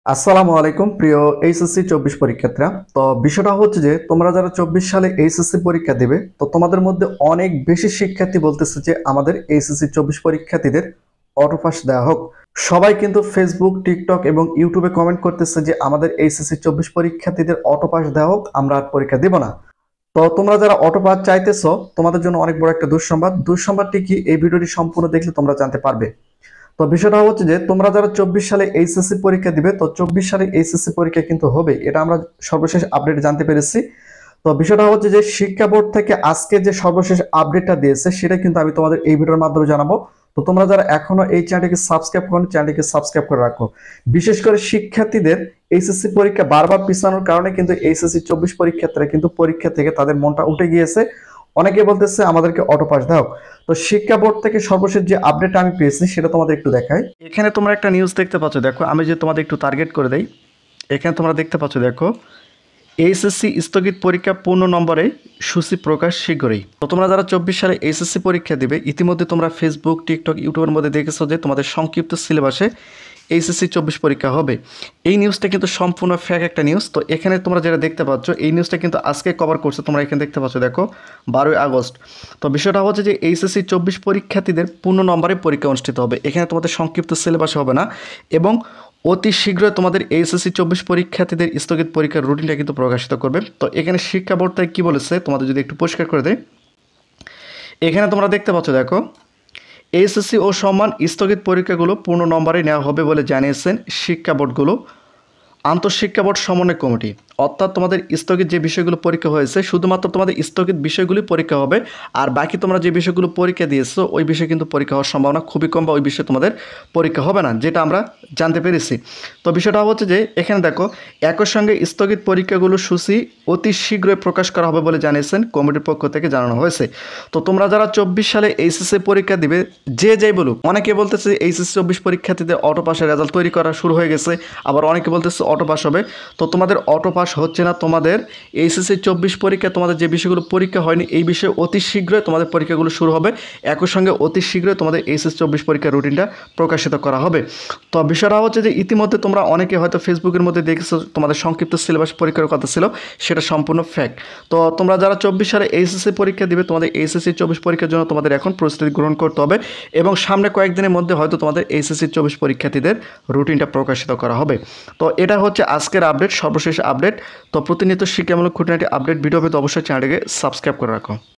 আসসালামু আলাইকুম প্রিয় এইচএসসি 24 পরীক্ষার্থীরা। তো বিষয়টা হচ্ছে যে তোমরা যারা 24 সালে এইচএসসি পরীক্ষা দেবে, তো তোমাদের মধ্যে অনেক বেশি শিক্ষার্থী বলতেছে যে আমাদের এইচএসসি 24 পরীক্ষার্থীদের অটো পাস দেওয়া হোক। সবাই কিন্তু ফেসবুক, টিকটক এবং ইউটিউবে কমেন্ট করতেছে যে আমাদের এইচএসসি 24 পরীক্ষার্থীদের অটো পাস দেওয়া হোক, আমরা আর পরীক্ষা দেব না। তো তোমরা যারা অটো পাস চাইতেছো, তোমাদের জন্য অনেক বড় একটা দুঃসংবাদটি কি এই ভিডিওটি সম্পূর্ণ দেখলে তোমরা জানতে পারবে। তো বিষয়টা হচ্ছে যে তোমরা যারা 24 সালে এইচএসসি পরীক্ষা দিবে, তো 24 সালে এইচএসসি পরীক্ষা কিন্তু হবে, এটা আমরা সর্বশেষ আপডেট জানতে পেরেছি। তো বিষয়টা হচ্ছে যে শিক্ষা বোর্ড থেকে আজকে যে সর্বশেষ আপডেটটা দিয়েছে সেটা কিন্তু আমি তোমাদের এই ভিডিওর মাধ্যমে জানাবো। তো তোমরা যারা এখনো এই চ্যানেলটিকে সাবস্ক্রাইব করো, চ্যানেলটিকে সাবস্ক্রাইব করে রাখো। বিশেষ করে শিক্ষার্থীদের এইচএসসি পরীক্ষা বারবার পিছানোর কারণে কিন্তু এইচএসসি 24 পরীক্ষার্থীরা কিন্তু পরীক্ষা থেকে তাদের মনটা উঠে গিয়েছে। অনেকে বলতেছে আমাদেরকে অটো পাস দাও। তো শিক্ষা বোর্ড থেকে সর্বশেষ যে আপডেট আমি পেয়েছি সেটা তোমাদের একটু দেখাই। এখানে তোমরা একটা নিউজ দেখতে পাচ্ছ, দেখো আমি যে তোমাদের একটু টার্গেট করে দেই। এখানে তোমরা দেখতে পাচ্ছ, দেখো এইচএসসি স্থগিত পরীক্ষা পূর্ণ নম্বরে সূচি প্রকাশ শীঘ্রই। তো তোমরা যারা 24 সালে এইচএসসি পরীক্ষা দিবে, ইতিমধ্যে তোমরা ফেসবুক, টিকটক, ইউটিউবের মধ্যে দেখেছো যে তোমাদের সংক্ষিপ্ত সিলেবাসে এইচএসসি 24 পরীক্ষা হবে। এই নিউজটা কিন্তু সম্পূর্ণ ফেক একটা নিউজ। তো এখানে তোমরা যেটা দেখতে পাচ্ছ, এই নিউজটা কিন্তু আজকে কভার করছে, তোমরা এখানে দেখতে পাচ্ছ, দেখো 12ই আগস্ট। তো বিষয়টা হচ্ছে যে এইচএসসি 24 পরীক্ষার্থীদের পূর্ণ নম্বরে পরীক্ষা অনুষ্ঠিত হবে। এখানে তোমাদের সংক্ষিপ্ত সিলেবাসে হবে না, এবং অতি শীঘ্রই তোমাদের এইচএসসি 24 পরীক্ষার্থীদের স্থগিত পরীক্ষার রুটিনটা কিন্তু প্রকাশিত করবে। তো এখানে শিক্ষা বোর্ড থেকে কী বলেছে তোমাদের যদি একটু পরিষ্কার করে দেয়, এখানে তোমরা দেখতে পাচ্ছ, দেখো এইচএসসি ও সম্মান স্থগিত পরীক্ষাগুলো পূর্ণ নম্বরে নেওয়া হবে বলে জানিয়েছেন শিক্ষা বোর্ডগুলো আন্তঃশিক্ষা বোর্ড সমন্বয় কমিটি। অর্থাৎ তোমাদের স্থগিত যে বিষয়গুলো পরীক্ষা হয়েছে, শুধুমাত্র তোমাদের স্থগিত বিষয়গুলি পরীক্ষা হবে, আর বাকি তোমরা যে বিষয়গুলো পরীক্ষা দিয়েছো ওই বিষয়ে কিন্তু পরীক্ষা হওয়ার সম্ভাবনা খুবই কম, বা ওই বিষয়ে তোমাদের পরীক্ষা হবে না, যেটা আমরা জানতে পেরেছি। তো বিষয়টা হচ্ছে যে এখানে দেখো একই সঙ্গে স্থগিত পরীক্ষাগুলোর সূচি অতি শীঘ্রই প্রকাশ করা হবে বলে জানিয়েছেন কমিটির পক্ষ থেকে জানানো হয়েছে। তো তোমরা যারা 24 সালে এইচএসসি পরীক্ষা দিবে, যে যাই বলুক, অনেকে বলতেছে এইচএসসি 24 পরীক্ষার্থীদের অটো পাসের রেজাল্ট তৈরি করা শুরু হয়ে গেছে, আবার অনেকে বলতেছে অটো পাস হবে। তো তোমাদের অটো পাস হচ্ছে না, তোমাদের এইচএসসি 24 পরীক্ষা তোমাদের যে বিষয়গুলো পরীক্ষা হয়নি এই বিষয়ে অতি শীঘ্রই তোমাদের পরীক্ষাগুলো শুরু হবে। একই সঙ্গে অতি শীঘ্রই তোমাদের এইচএসসি 24 পরীক্ষার রুটিনটা প্রকাশিত করা হবে। তো বিষয়টা হচ্ছে যে ইতিমধ্যে তোমরা অনেকে হয়তো ফেসবুকের মধ্যে দেখেছো তোমাদের সংক্ষিপ্ত সিলেবাস পরীক্ষার কথা ছিল, সেটা সম্পূর্ণ ফ্যাক্ট। তো তোমরা যারা 24 সালে এইচএসসি পরীক্ষা দিবে, তোমাদের এইচএসসি 24 পরীক্ষার জন্য তোমাদের এখন প্রস্তুতি গ্রহণ করতে হবে, এবং সামনে কয়েকদিনের মধ্যে হয়তো তোমাদের এইচএসসি 24 পরীক্ষার্থীদের রুটিনটা প্রকাশিত করা হবে। তো এটা হচ্ছে আজকের আপডেট, সর্বশেষ আপডেট। তো প্রতিনিয়ত শিক্ষামূলক খুঁটিনাটি আপডেট ভিডিও পেতে অবশ্যই চ্যানেলটিকে সাবস্ক্রাইব করে রাখো।